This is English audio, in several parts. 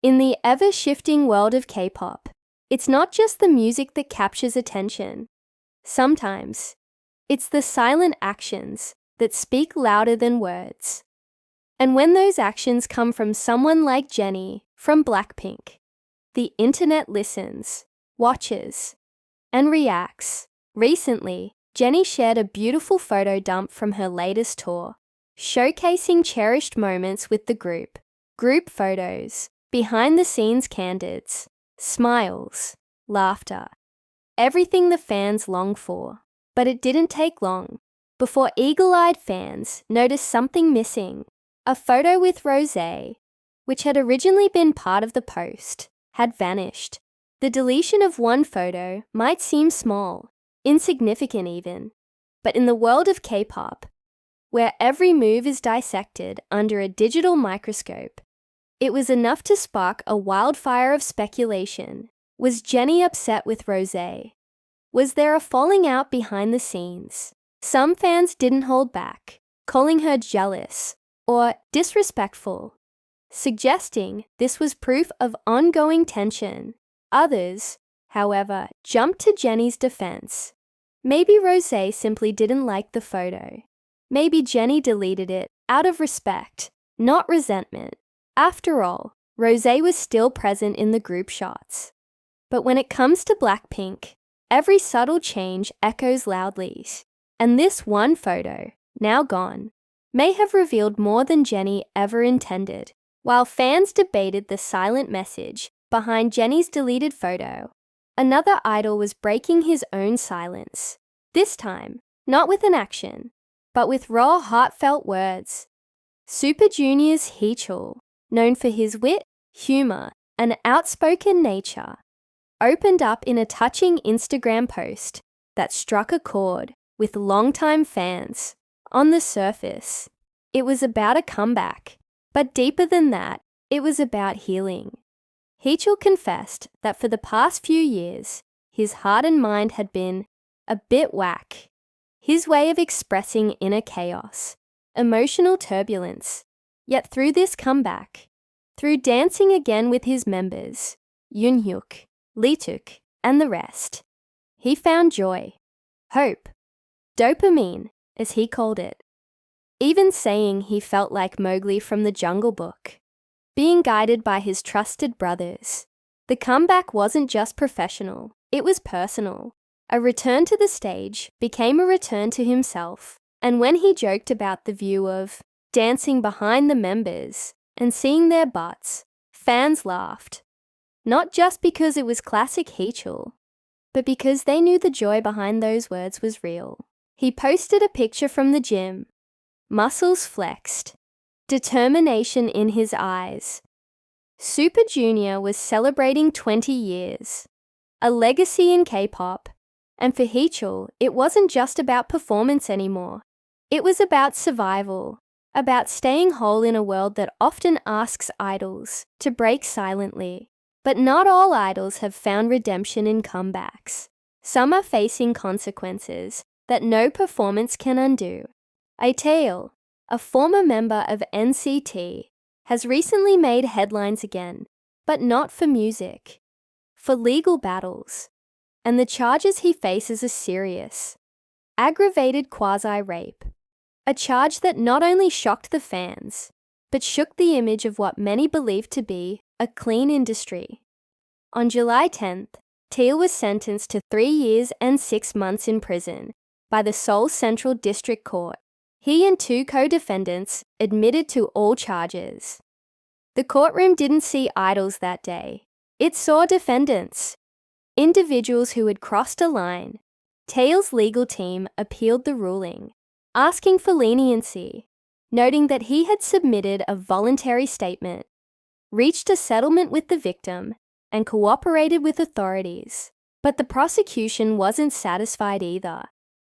In the ever-shifting world of K-pop, it's not just the music that captures attention. Sometimes, it's the silent actions that speak louder than words. And when those actions come from someone like Jennie from BLACKPINK, the internet listens, watches, and reacts. Recently, Jennie shared a beautiful photo dump from her latest tour, showcasing cherished moments with the group photos, behind-the-scenes candids, smiles, laughter, everything the fans long for. But it didn't take long before eagle-eyed fans noticed something missing. A photo with Rosé, which had originally been part of the post, had vanished. The deletion of one photo might seem small, insignificant even, but in the world of K-pop, where every move is dissected under a digital microscope, it was enough to spark a wildfire of speculation. Was Jennie upset with Rosé? Was there a falling out behind the scenes? Some fans didn't hold back, calling her jealous or disrespectful, suggesting this was proof of ongoing tension. Others, however, jumped to Jennie's defense. Maybe Rosé simply didn't like the photo. Maybe Jennie deleted it out of respect, not resentment. After all, Rosé was still present in the group shots. But when it comes to BLACKPINK, every subtle change echoes loudly. And this one photo, now gone, may have revealed more than Jennie ever intended. While fans debated the silent message behind Jennie's deleted photo, another idol was breaking his own silence. This time, not with an action, but with raw, heartfelt words. Super Junior's Heechul, known for his wit, humor, and outspoken nature, opened up in a touching Instagram post that struck a chord with longtime fans. On the surface, it was about a comeback, but deeper than that, it was about healing. Heechul confessed that for the past few years, his heart and mind had been a bit whack. His way of expressing inner chaos, emotional turbulence. Yet through this comeback, through dancing again with his members, Yoonhyuk, Leetuk, and the rest, he found joy, hope, dopamine, as he called it. Even saying he felt like Mowgli from the Jungle Book, being guided by his trusted brothers. The comeback wasn't just professional, it was personal. A return to the stage became a return to himself, and when he joked about the view of dancing behind the members and seeing their butts, fans laughed. Not just because it was classic Heechul, but because they knew the joy behind those words was real. He posted a picture from the gym, muscles flexed, determination in his eyes. Super Junior was celebrating 20 years, a legacy in K-pop, and for Heechul, it wasn't just about performance anymore. It was about survival, about staying whole in a world that often asks idols to break silently. But not all idols have found redemption in comebacks. Some are facing consequences that no performance can undo. Taeil, a former member of NCT, has recently made headlines again, but not for music, for legal battles. And the charges he faces are serious. Aggravated quasi-rape, a charge that not only shocked the fans, but shook the image of what many believed to be a clean industry. On July 10th, Taeil was sentenced to 3 years and 6 months in prison by the Seoul Central District Court. He and 2 co-defendants admitted to all charges. The courtroom didn't see idols that day. It saw defendants, individuals who had crossed a line. Taeil's legal team appealed the ruling, asking for leniency, noting that he had submitted a voluntary statement, reached a settlement with the victim, and cooperated with authorities. But the prosecution wasn't satisfied either.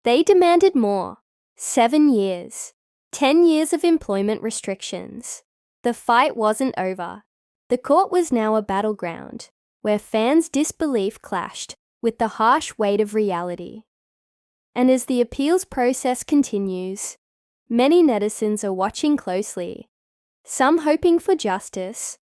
They demanded more. 7 years. 10 years of employment restrictions. The fight wasn't over. The court was now a battleground, where fans' disbelief clashed with the harsh weight of reality. And as the appeals process continues, many netizens are watching closely, some hoping for justice,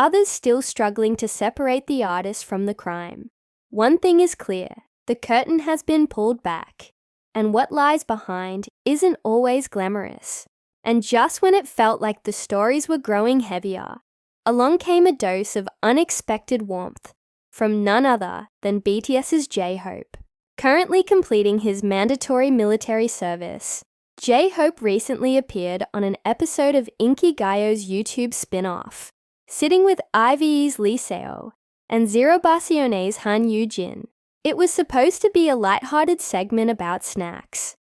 others still struggling to separate the artist from the crime. One thing is clear, the curtain has been pulled back, and what lies behind isn't always glamorous. And just when it felt like the stories were growing heavier, along came a dose of unexpected warmth from none other than BTS's J-Hope. Currently completing his mandatory military service, J-Hope recently appeared on an episode of Inkigayo's YouTube spin-off, sitting with IVE's Lee Seo and Zerobacione's Han Yoo-jin. It was supposed to be a lighthearted segment about snacks,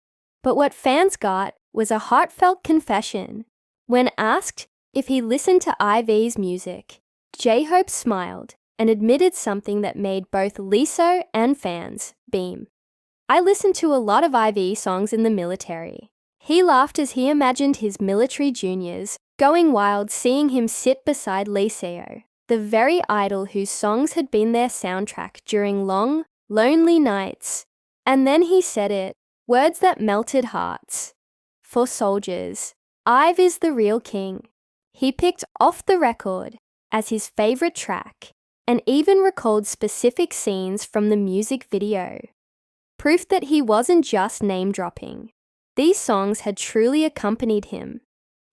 but what fans got was a heartfelt confession. When asked if he listened to IVE's music, J-Hope smiled and admitted something that made both Lee Seo and fans beam. "I listened to a lot of IVE songs in the military." He laughed as he imagined his military juniors going wild seeing him sit beside Lee Seo, the very idol whose songs had been their soundtrack during long, lonely nights. And then he said it, words that melted hearts. For soldiers, IVE is the real king. He picked Off the Record as his favorite track and even recalled specific scenes from the music video. Proof that he wasn't just name-dropping. These songs had truly accompanied him,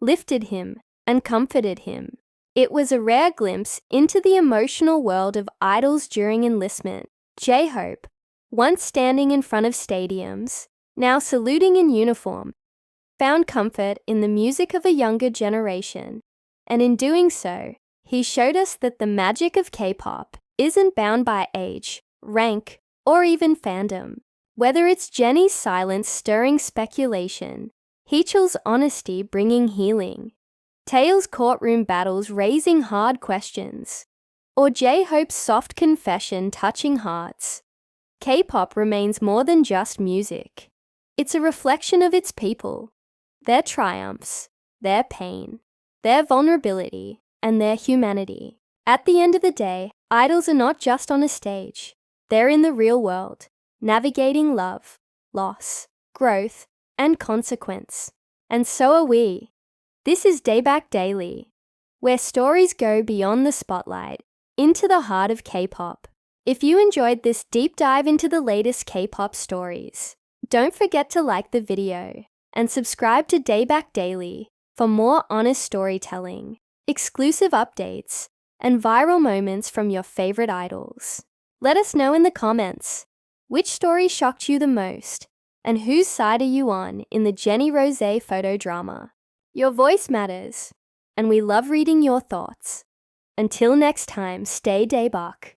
lifted him, and comforted him. It was a rare glimpse into the emotional world of idols during enlistment. J-Hope, once standing in front of stadiums, now saluting in uniform, found comfort in the music of a younger generation. And in doing so, he showed us that the magic of K-pop isn't bound by age, rank, or even fandom. Whether it's Jennie's silence stirring speculation, Heechul's honesty bringing healing, Taeil's courtroom battles raising hard questions, or J-Hope's soft confession touching hearts, K-pop remains more than just music. It's a reflection of its people, their triumphs, their pain, their vulnerability, and their humanity. At the end of the day, idols are not just on a stage. They're in the real world, navigating love, loss, growth, and consequence. And so are we. This is Daebak Daily, where stories go beyond the spotlight, into the heart of K-pop. If you enjoyed this deep dive into the latest K-pop stories, don't forget to like the video and subscribe to Daebak Daily for more honest storytelling, exclusive updates, and viral moments from your favorite idols. Let us know in the comments, which story shocked you the most, and whose side are you on in the Jennie Rosé photo drama? Your voice matters, and we love reading your thoughts. Until next time, stay Daebak.